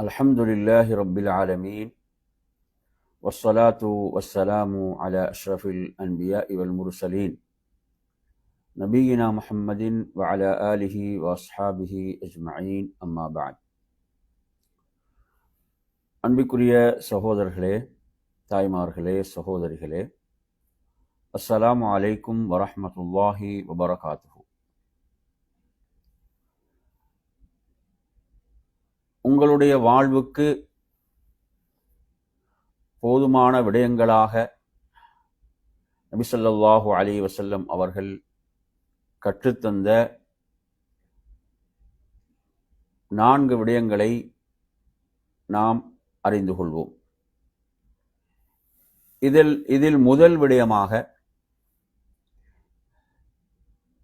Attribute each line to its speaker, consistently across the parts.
Speaker 1: الحمد لله رب العالمين والصلاة والسلام على أشرف الأنبياء والمرسلين نبينا محمد وعلى آله وأصحابه أجمعين أما بعد. அன்பிற்குரிய சகோதரர்களே, தாய்மார்களே, சகோதரிகளே, அஸ்ஸலாமு அலைக்கும் வரஹ்மத்துல்லாஹி வபரகாத்துஹு. உங்களுடைய வாழ்வுக்கு போதுமான விடயங்களாக நபி ஸல்லல்லாஹு அலைஹி வஸல்லம் அவர்கள் கற்றுத்தந்த 4 விடயங்களை நாம் அறிந்து கொள்வோம். இதில் முதல் விடயமாக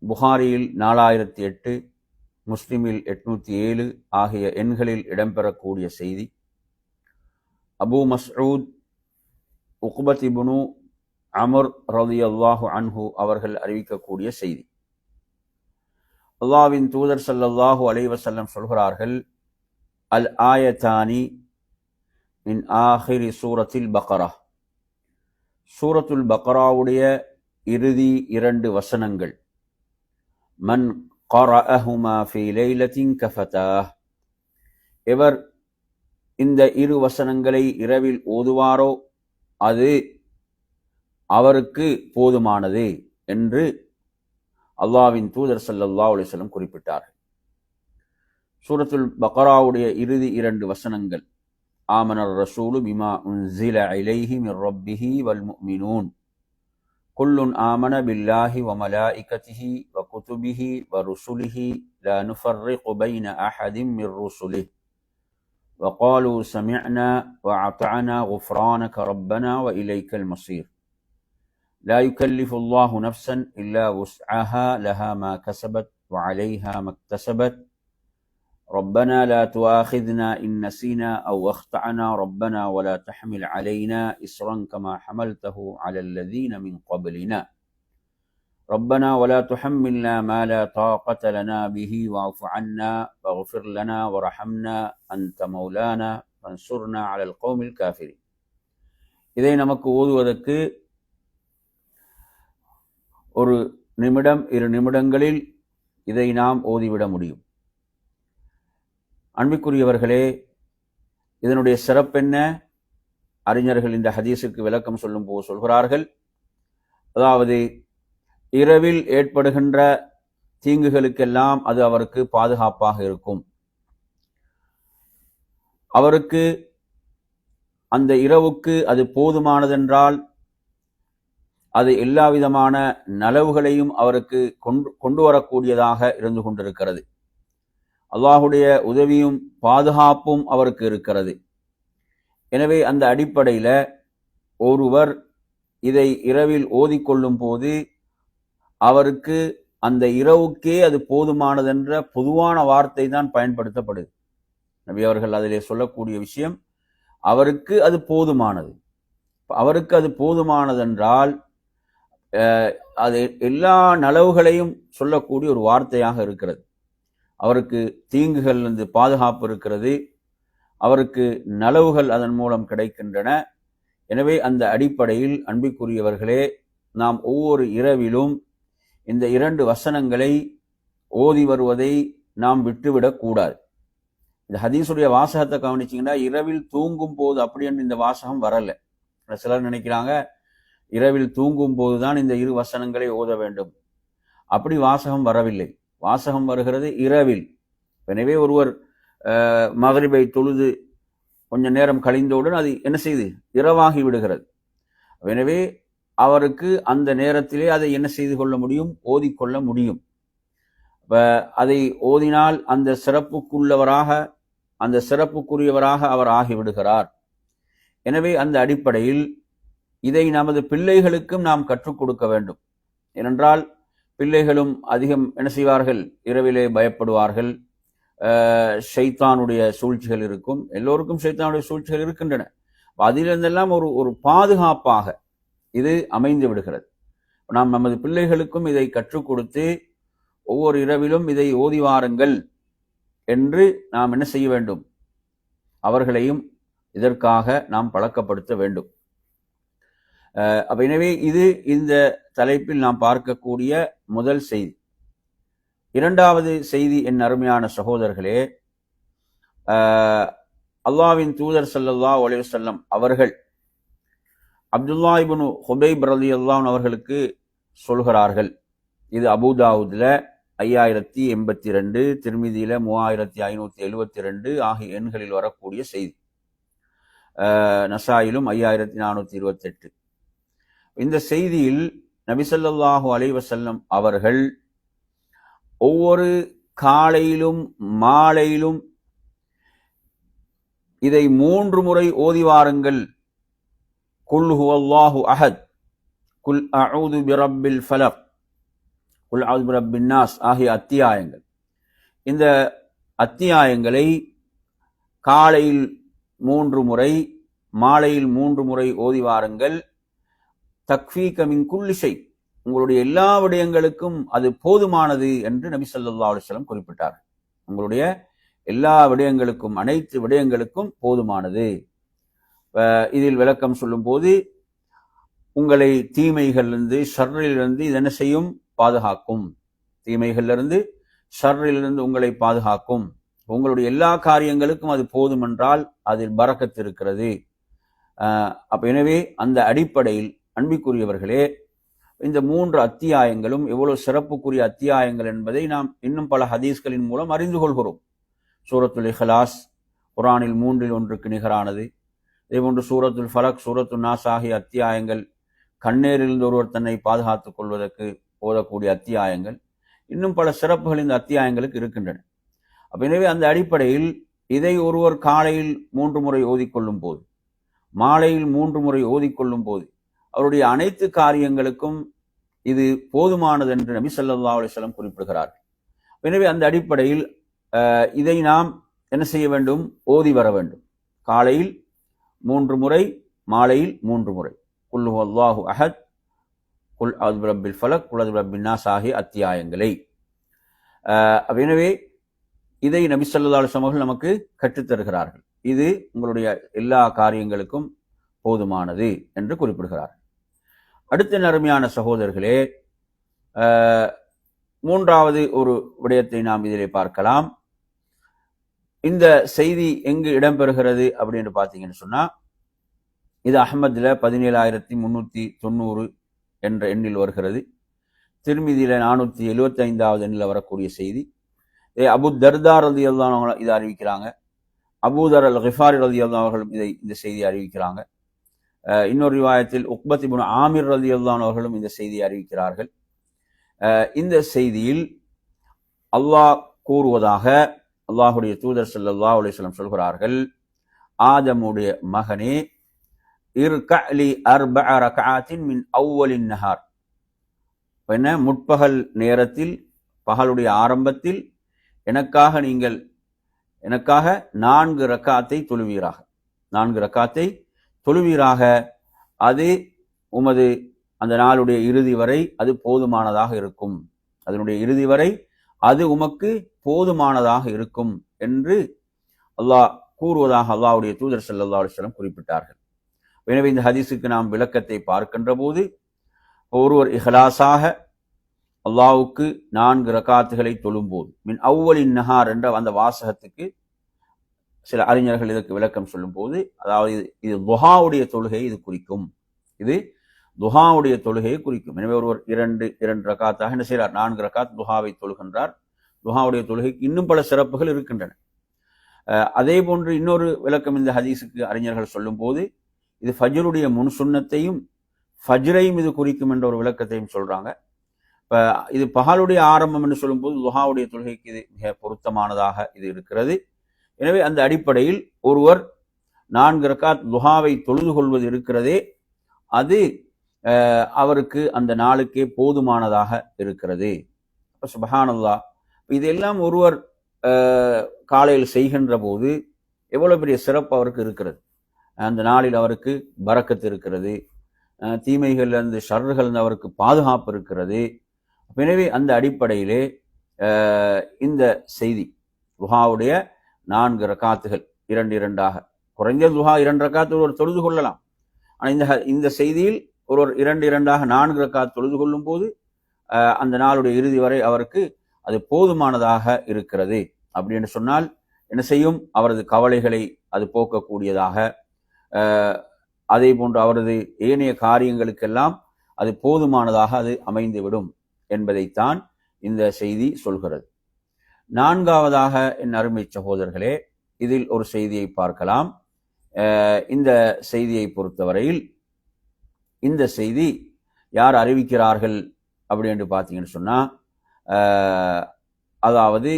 Speaker 1: புகாரியில் 4008, முஸ்லிமில் 807 ஆகிய எண்களில் இடம்பெறக்கூடிய செய்தி. அபூ மஸ்ஊத் உக்பத் இப்னு அம்ர் ரலியல்லாஹு அன்ஹு அவர்கள் அறிவிக்கக்கூடிய செய்தி. அல்லாஹ்வின் தூதர் ஸல்லல்லாஹு அலைஹி வஸல்லம் சொல்கிறார்கள், அல் ஆயத்தானி மின் ஆஹிரி சூரத்தில் பக்ரா. சூரத்துல் பக்ராவுடைய இறுதி 2 வசனங்கள். மன் கரஅஹுமா ஃபீ லைலத்தின் கஃபதாஹ். எவர் இந்த 2 வசனங்களை இரவில் ஓதுவாரோ அது அவருக்கு போதுமானது என்று அல்லாஹ்வின் தூதர் ஸல்லல்லாஹு அலைஹி வஸல்லம் குறிப்பிட்டார்கள். சூரத்துல் பக்ராவுடைய இறுதி 2 வசனங்கள். ஆமனர் ரசூலு பிமா உன்ஸில இலைஹி மிர் ரப்பிஹி வல் முஃமினூன் குல்லுன் ஆமன பில்லாஹி வ மலாயிகத்திஹி வ குதுபிஹி வ ருசுலிஹி லா நுஃபர்ரிகு பைன அஹதின் மிர் ருசுலிஹி வ காலூ சமிஅனா வ அத்தஅனா குஃப்ரானக ரப்பனா வ இலைக்கல் மஸீர். லா யுகல்லிஃபுல்லாஹு நஃப்ஸன் இல்லா வுஸ்அஹா லஹா மா கஸபத் வ அலைஹா மக்தஸபத். ربنا لا تؤاخذنا إن نسينا أو أخطأنا ربنا ولا تحمل علينا إصرا كما حملته على الذين من قبلنا ربنا ولا تحملنا ما لا طاقة لنا به واعف عنا واغفر لنا وارحمنا أنت مولانا فانصرنا على القوم الكافرين. இதை நமக்கு ஓதுவதற்கு 1 நிமிடம் 2 நிமிடங்களில் இதை நாம் ஓதிவிட முடியும். அன்பிற்குரியவர்களே, இதனுடைய சிறப்பென்ன? அறிஞர்கள் இந்த ஹதீஸுக்கு விளக்கம் சொல்லும் போது சொல்கிறார்கள், அதாவது இரவில் ஏற்படுகின்ற தீங்குகளுக்கெல்லாம் அது அவருக்கு பாதுகாப்பாக இருக்கும். அவருக்கு அந்த இரவுக்கு அது போதுமானதென்றால் அது எல்லா விதமான நலவுகளையும் அவருக்கு கொண்டு வரக்கூடியதாக இருந்து கொண்டிருக்கிறது. அல்லாஹுடைய உதவியும் பாதுகாப்பும் அவருக்கு இருக்கிறது. எனவே அந்த அடிப்படையில் ஒருவர் இதை இரவில் ஓதிக்கொள்ளும் போது அவருக்கு அந்த இரவுக்கே அது போதுமானதென்ற பொதுவான வார்த்தை தான் பயன்படுத்தப்படுது. நபி அவர்கள் அதிலே சொல்லக்கூடிய விஷயம், அவருக்கு அது போதுமானது. அவருக்கு அது போதுமானதென்றால் அது எல்லா நலவுகளையும் சொல்லக்கூடிய ஒரு வார்த்தையாக இருக்கிறது. அவருக்கு தீங்குகளிலிருந்து பாதுகாப்பு இருக்கிறது, அவருக்கு நலவுகள் அதன் மூலம் கிடைக்கின்றன. எனவே அந்த அடிப்படையில் அன்பிற்குரியவர்களே, நாம் ஒவ்வொரு இரவிலும் இந்த 2 வசனங்களை ஓதி வருவதை நாம் விட்டுவிடக் கூடாது. இந்த ஹதீஸுடைய வாசகத்தை கவனிச்சிங்கன்னா, இரவில் தூங்கும் போது அப்படின்னு இந்த வாசகம் வரல. சிலர் நினைக்கிறாங்க இரவில் தூங்கும் போதுதான் இந்த 2 வசனங்களை ஓத வேண்டும். அப்படி வாசகம் வரவில்லை. வாசகம் வருகிறது இரவில். எனவே ஒருவர் மக்ரிபை தொழுது கொஞ்ச நேரம் கழிந்தவுடன் அது என்ன செய்து இரவாகி விடுகிறது. எனவே அவருக்கு அந்த நேரத்திலே அதை என்ன செய்து கொள்ள முடியும்? ஓதிக்கொள்ள முடியும். அதை ஓதினால் அந்த சிறப்புக்குரியவராக அவர் ஆகிவிடுகிறார். எனவே அந்த அடிப்படையில் இதை நமது பிள்ளைகளுக்கும் நாம் கற்றுக் கொடுக்க வேண்டும். ஏனென்றால் பிள்ளைகளும் அதிகம் என்ன செய்வார்கள்? இரவிலே பயப்படுவார்கள். ஷைத்தானுடைய சூழ்ச்சிகள் இருக்கும். எல்லோருக்கும் ஷைத்தானுடைய சூழ்ச்சிகள் இருக்கின்றன. அதிலிருந்தெல்லாம் ஒரு பாதுகாப்பாக இது அமைந்து விடுகிறது. நாம் நமது பிள்ளைகளுக்கும் இதை கற்றுக் கொடுத்து ஒவ்வொரு இரவிலும் இதை ஓதி வாருங்கள் என்று நாம் என்ன செய்ய வேண்டும்? அவர்களையும் இதற்காக நாம் பழக்கப்படுத்த வேண்டும். எனவே இது இந்த தலைப்பில் நாம் பார்க்கக்கூடிய முதல் செய்தி. இரண்டாவது செய்தி, என் அருமையான சகோதரர்களே, அல்லாஹ்வின் தூதர் ஸல்லல்லாஹு அலைஹி வஸல்லம் அவர்கள் அப்துல்லா இப்னு ஹுபைப் ரலியல்லாஹு அன்ஹு அவர்களுக்கு சொல்கிறார்கள். இது அபூதாவுதுல 5082, திர்மிதியில 3572 ஆகிய எண்களில் வரக்கூடிய செய்தி. நசாயிலும் 5428. இந்த செய்தியில் நபி ஸல்லல்லாஹு அலைஹி வஸல்லம் அவர்கள் ஒவ்வொரு காலையிலும் மாலையிலும் இதை 3 முறை ஓதி வாருங்கள். குல் ஹுவல்லாஹு அஹத், குல் அஊது பிரப்பில் ஃபலக், குல் அஊது பிரப்பின் நாஸ் ஆகிய அத்தியாயங்கள். இந்த அத்தியாயங்களை காலையில் 3 முறை, மாலையில் 3 முறை ஓதி வாருங்கள். தக்ஃபீக மின் குல்லி ஷை, உங்களுடைய எல்லா விடயங்களுக்கும் அது போதுமானது என்று நபி ஸல்லல்லாஹு அலைஹி வஸல்லம் குறிப்பிட்டார். உங்களுடைய எல்லா விடயங்களுக்கும், அனைத்து விடயங்களுக்கும் போதுமானது. இதில் விளக்கம் சொல்லும் போது, உங்களை தீமைகளிலிருந்து, ஷர்ரிலிருந்து இது என்ன செய்யும்? பாதுகாக்கும். தீமைகளிலிருந்து, ஷர்ரிலிருந்து உங்களை பாதுகாக்கும். உங்களுடைய எல்லா காரியங்களுக்கும் அது போதும் என்றால் அதில் பரக்கத் இருக்கிறது. எனவே அந்த அடிப்படையில் அன்பிற்குரியவர்களே, இந்த 3 அத்தியாயங்களும் எவ்வளவு சிறப்புக்குரிய அத்தியாயங்கள் என்பதை நாம் இன்னும் பல ஹதீஸ்களின் மூலம் அறிந்து கொள்கிறோம். சூரத்துல் இஹ்லாஸ் குர்ஆனில் 3இல் 1க்கு நிகரானது. இதேபோன்று சூரத்துல் ஃபலக், சூரத்துல் நாஸ் ஆகிய அத்தியாயங்கள் கண்ணேரிலிருந்து ஒருவர் தன்னை பாதுகாத்துக் கொள்வதற்கு ஓதக்கூடிய அத்தியாயங்கள். இன்னும் பல சிறப்புகள் இந்த அத்தியாயங்களுக்கு இருக்கின்றன. எனவே அந்த அடிப்படையில் இதை ஒருவர் காலையில் 3 முறை ஓதிக்கொள்ளும் போது, மாலையில் 3 முறை ஓதிக்கொள்ளும் போது அவருடைய அனைத்து காரியங்களுக்கும் இது போதுமானது என்று நபி ஸல்லல்லாஹு அலைஹி வஸல்லம் குறிப்பிடுகிறார். எனவே அந்த அடிப்படையில் இதை நாம் என்ன செய்ய வேண்டும்? ஓதி வர வேண்டும். காலையில் 3 முறை, மாலையில் 3 முறை. குல் ஹுவல்லாஹு அஹத், குல் அஊது பிரப்பில் ஃபலக், குல் அஊது பிரப்பின் நாஸ் ஆகிய அத்தியாயங்களை. எனவே இதை நபி ஸல்லல்லாஹு அலைஹி வஸல்லம் அவர்கள் நமக்கு கற்றுத் தருகிறார்கள். இது உங்களுடைய எல்லா காரியங்களுக்கும் போதுமானது என்று குறிப்பிடுகிறார். அடுத்த அருமையான சகோதரர்களே, 3வது ஒரு விடயத்தை நாம் இதிலே பார்க்கலாம். இந்த செய்தி எங்கு இடம்பெறுகிறது அப்படின்னு பார்த்தீங்கன்னு சொன்னா, இது அஹ்மதுல 17390 என்ற எண்ணில் வருகிறது. திர்மிதியில 475வது எண்ணில் வரக்கூடிய செய்தி. அபு தர்தா ரலியல்லாஹு அன்ஹு இதை அறிவிக்கிறாங்க. அபூதர் அல் கிஃபாரி ரலியல்லாஹு அவர்களும் இந்த செய்தியை அறிவிக்கிறாங்க. இன்னொரு ரிவாயத்தில் உக்பத் இப்னு ஆமிர் ரலியல்லாஹு அவர்களும் இந்த செய்தியை அறிவிக்கிறார்கள். இந்த செய்தியில் அல்லாஹ் கூறுவதாக அல்லாஹுடைய தூதர் ஸல்லல்லாஹு அலைஹி வஸல்லம் சொல்கிறார்கள், ஆதமுடைய மகனே, இர்கஅலி 4 ரக்அத்தின் மின் அவ்வலின் நஹார். என்ன, முற்பகல் நேரத்தில், பகலுடைய ஆரம்பத்தில் எனக்காக 4 ரக்காத்தை தொழுவீராக. 4 ரக்காத்தை தொழுவீராக. அது உமது அந்த நாளுடைய இறுதி வரை அது போதுமானதாக இருக்கும். அதனுடைய இறுதி வரை அது உமக்கு போதுமானதாக இருக்கும் என்று அல்லாஹ் கூறுவதாக அல்லாஹ்வுடைய தூதர் ஸல்லல்லாஹு அலைஹி வஸல்லம் குறிப்பிட்டார்கள். எனவே இந்த ஹதீஸுக்கு நாம் விளக்கத்தை பார்க்கின்ற போது, ஒருவர் இஹ்லாஸாக அல்லாஹ்வுக்கு 4 ரக்காத்துகளை தொழும்போது, மின் அவ்வலின் நஹார் என்ற அந்த வாசகத்துக்கு சில அறிஞர்கள் இதற்கு விளக்கம் சொல்லும் போது, அதாவது இது துஹாவுடைய தொழுகையை இது குறிக்கும். இது துஹாவுடைய தொழுகையை குறிக்கும். எனவே ஒருவர் 2 ரக்காத்தாக என்ன செய்கிறார்? 4 ரக்காத் துஹாவை தொழுகின்றார். துஹாவுடைய தொழுகைக்கு இன்னும் பல சிறப்புகள் இருக்கின்றன. அதே போன்று இன்னொரு விளக்கம் இந்த ஹதீஸுக்கு அறிஞர்கள் சொல்லும் போது, இது ஃபஜ்ருடைய முன் சுன்னத்தையும் ஃபஜ்ரையும் இது குறிக்கும் என்ற ஒரு விளக்கத்தையும் சொல்றாங்க. இது பகலுடைய ஆரம்பம் என்று சொல்லும் போது துஹாவுடைய தொழுகைக்கு இது மிக பொருத்தமானதாக இது இருக்கிறது. எனவே அந்த அடிப்படையில் ஒருவர் 4 ரக்காத் துஹாவை தொழுது கொள்வது இருக்கிறதே, அது அவருக்கு அந்த நாளுக்கே போதுமானதாக இருக்கிறது. சுப்ஹானல்லாஹ். இதெல்லாம் ஒருவர் காலையில் செய்கின்ற போது எவ்வளவு பெரிய சிறப்பு அவருக்கு இருக்கிறது. அந்த நாளில் அவருக்கு பரக்கத்து இருக்கிறது, தீமைகளிலிருந்து ஷர்றுகளிலிருந்து அவருக்கு பாதுகாப்பு இருக்கிறது. எனவே அந்த அடிப்படையிலே இந்த செய்தி, துஹாவுடைய 4 ரக்காத்துகள், இரண்டு இரண்டாக, குறைஞ்ச துஹா 2 ரக்காத் ஒருவர் தொழுது கொள்ளலாம். ஆனால் இந்த செய்தியில் ஒருவர் 2 2ஆக 4 ரக்காத் தொழுது கொள்ளும் போது அந்த நாளுடைய இறுதி வரை அவருக்கு அது போதுமானதாக இருக்கிறது. அப்படின்னு சொன்னால் என்ன செய்யும்? அவரது கவலைகளை அது போக்கக்கூடியதாக, அதே போன்று அவரது ஏனைய காரியங்களுக்கெல்லாம் அது போதுமானதாக அது அமைந்துவிடும் என்பதைத்தான் இந்த செய்தி சொல்கிறது. 4வதாக என் அருமை சகோதரர்களே, இதில் ஒரு செய்தியை பார்க்கலாம். இந்த செய்தியை பொறுத்தவரையில் இந்த செய்தி யார் அறிவிக்கிறார்கள் அப்படின்னு பார்த்தீங்கன்னு சொன்னா, அதாவது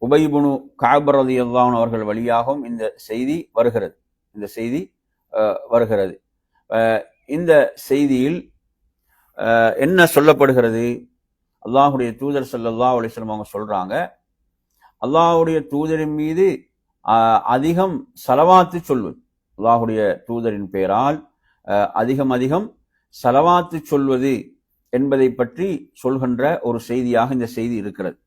Speaker 1: உபை இப்னு கஅப் ரலியல்லாஹு அன்ஹு அவர்கள் வழியாகவும் இந்த செய்தி வருகிறது. இந்த செய்தியில் என்ன சொல்லப்படுகிறது? அல்லாஹுடைய தூதர் ஸல்லல்லாஹு அலைஹி வஸல்லம் அவங்க சொல்றாங்க, அல்லாஹுடைய தூதரின் மீது அதிகம் ஸலவாத்து சொல்வது, அல்லாஹுடைய தூதரின் பெயரால் அதிகம் ஸலவாத்து சொல்வது என்பதை பற்றி சொல்கின்ற ஒரு செய்தியாக இந்த செய்தி இருக்கிறது.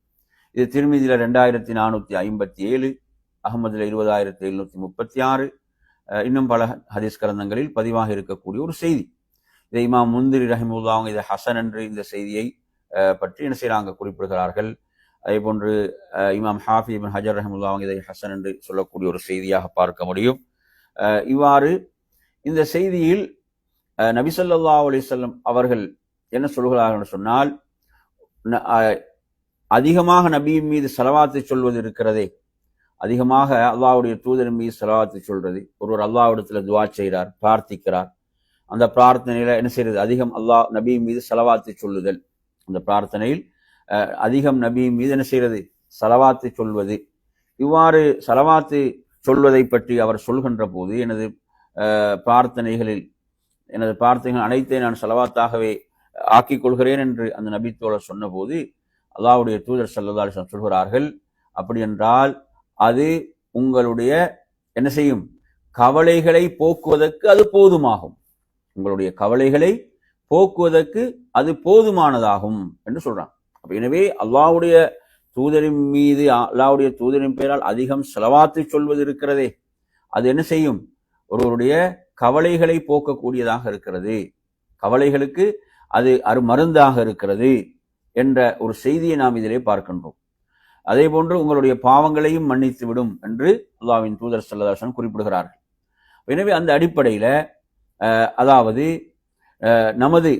Speaker 1: இது திர்மிதியில 2457, அஹ்மதுல 20736, இன்னும் பல ஹதீஸ் கிரந்தங்களில் பதிவாக இருக்கக்கூடிய ஒரு செய்தி. இதை இமாம் முந்திரி ரஹிமஹுல்லாஹ் அவங்க இதை ஹசன் என்று இந்த செய்தியை பற்றி என்ன செய்யறாங்க, குறிப்பிடுகிறார்கள். அதே போன்று இமாம் ஹாஃபிஸ் இப்னு ஹஜர் ரஹிமஹுல்லாஹ் அவங்க இதை ஹசன் என்று சொல்லக்கூடிய ஒரு செய்தியாக பார்க்க முடியும். இவ்வாறு இந்த செய்தியில் நபி ஸல்லல்லாஹு அலைஹி வஸல்லம் அவர்கள் என்ன சொல்கிறார்கள் சொன்னால், அதிகமாக நபியின் மீது ஸலவாத்தை சொல்வது இருக்கிறதே, அதிகமாக அல்லாஹ்வுடைய தூதரின் மீது ஸலவாத்தை சொல்றது. ஒருவர் அல்லாஹ்விடத்தில் துஆ செய்கிறார், பிரார்த்திக்கிறார், அந்த பிரார்த்தனையில என்ன செய்யறது? அதிகம் நபியின் மீது ஸலவாத்தை சொல்லுதல். அந்த பிரார்த்தனையில் அதிகம் நபியின் மீது என்ன செய்யறது? ஸலவாத்தை சொல்வது. இவ்வாறு ஸலவாத்து சொல்வதை பற்றி அவர் சொல்கின்ற போது, எனது பிரார்த்தனைகள் அனைத்தை நான் ஸலவாத்தாகவே ஆக்கிக் கொள்கிறேன் என்று அந்த நபித்தோழர் சொன்னபோது, அல்லாஹ்வுடைய தூதர் ஸல்லல்லாஹு அலைஹி வஸல்லம் சொல்கிறார்கள், அப்படி என்றால் அது உங்களுடைய என்ன செய்யும்? கவலைகளை போக்குவதற்கு அது போதுமாகும். உங்களுடைய கவலைகளை போக்குவதற்கு அது போதுமானதாகும் என்று சொல்றான். எனவே அல்லாஹ்வுடைய தூதரின் மீது, அல்லாஹ்வுடைய தூதரின் பெயரால் அதிகம் ஸலவாத்து சொல்வது இருக்கிறதே, அது என்ன செய்யும்? ஒருவருடைய கவலைகளை போக்கக்கூடியதாக இருக்கிறது, கவலைகளுக்கு அது மருந்தாக இருக்கிறது என்ற ஒரு செய்தியை நாம் இதிலே பார்க்கின்றோம். அதே போன்று உங்களுடைய பாவங்களையும் மன்னித்து விடும் என்று அல்லாஹ்வின் தூதர் ஸல்லல்லாஹு அலைஹி வஸல்லம் குறிப்பிடுகிறார்கள். எனவே அந்த அடிப்படையில அதாவது நமது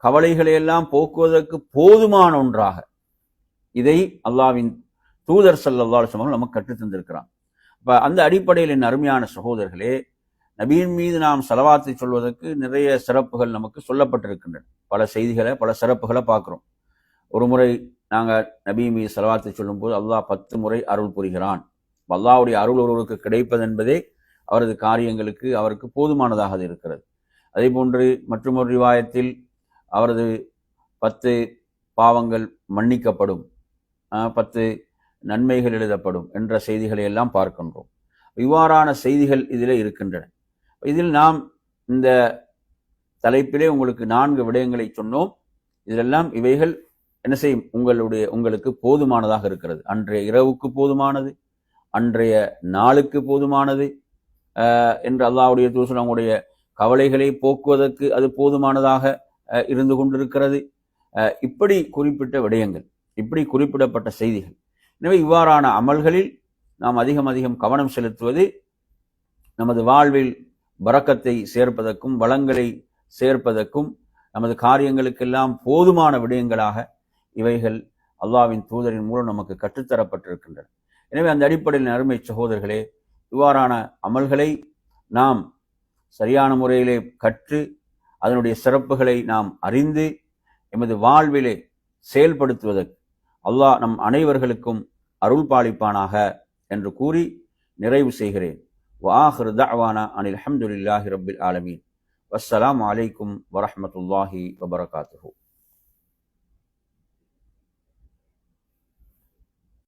Speaker 1: கவலைகளை எல்லாம் போக்குவதற்கு போதுமான ஒன்றாக இதை அல்லாஹ்வின் தூதர் ஸல்லல்லாஹு அலைஹி வஸல்லம் நமக்கு கற்றுத் தந்திருக்கிறான். அப்ப அந்த அடிப்படையில் என் அருமையான சகோதரர்களே, நபியின் மீது நாம் ஸலவாத்தை சொல்வதற்கு நிறைய சிறப்புகள் நமக்கு சொல்லப்பட்டிருக்கின்றன. பல செய்திகளை, பல சிறப்புகளை பார்க்கிறோம். ஒரு முறை நாங்கள் நபி மீது ஸலவாத்தை சொல்லும்போது அல்லாஹ் 10 முறை அருள் புரிகிறான். அல்லாஹ்வுடைய அருள் ஒருவருக்கு கிடைப்பது என்பதே அவரது காரியங்களுக்கு அவருக்கு போதுமானதாக இருக்கிறது. அதே போன்று மற்றொரு ரிவாயத்தில் அவரது 10 பாவங்கள் மன்னிக்கப்படும், 10 நன்மைகள் எழுதப்படும் என்ற செய்திகளை எல்லாம் பார்க்கின்றோம். இவ்வாறான செய்திகள் இதிலே இருக்கின்றன. இதில் நாம் இந்த தலைப்பிலே உங்களுக்கு 4 விடயங்களை சொன்னோம். இதிலெல்லாம் இவைகள் என்ன செய்யும்? உங்களுக்கு போதுமானதாக இருக்கிறது. அன்றைய இரவுக்கு போதுமானது, அன்றைய நாளுக்கு போதுமானது என்று அல்லாஹ்வுடைய தூதர் அவங்களுடைய கவலைகளை போக்குவதற்கு அது போதுமானதாக இருந்து கொண்டிருக்கிறது. இப்படி குறிப்பிட்ட விடயங்கள், இப்படி குறிப்பிடப்பட்ட செய்திகள். எனவே இவ்வாறான அமல்களில் நாம் அதிகம் கவனம் செலுத்துவது நமது வாழ்வில் பரக்கத்தை சேர்ப்பதற்கும் வளங்களை சேர்ப்பதற்கும் நமது காரியங்களுக்கெல்லாம் போதுமான விடயங்களாக இவைகள் அல்லாஹ்வின் தூதரின் மூலம் நமக்கு கற்றுத்தரப்பட்டிருக்கின்றன. எனவே அந்த அடிப்படையில் அருமை சகோதரர்களே, இவ்வாறான அமல்களை நாம் சரியான முறையிலே கற்று அதனுடைய சிறப்புகளை நாம் அறிந்து எமது வாழ்விலே செயல்படுத்துவதற்கு அல்லாஹ் நம் அனைவர்களுக்கும் அருள் பாலிப்பானாக என்று கூறி நிறைவு செய்கிறேன். வஆகிரு தஅவானா அனில் ஹம்துலில்லாஹி ரப்பில் ஆலமீன். வஸ்ஸலாமு அலைக்கும் வரஹ்மத்துல்லாஹி வபரகாத்துஹு.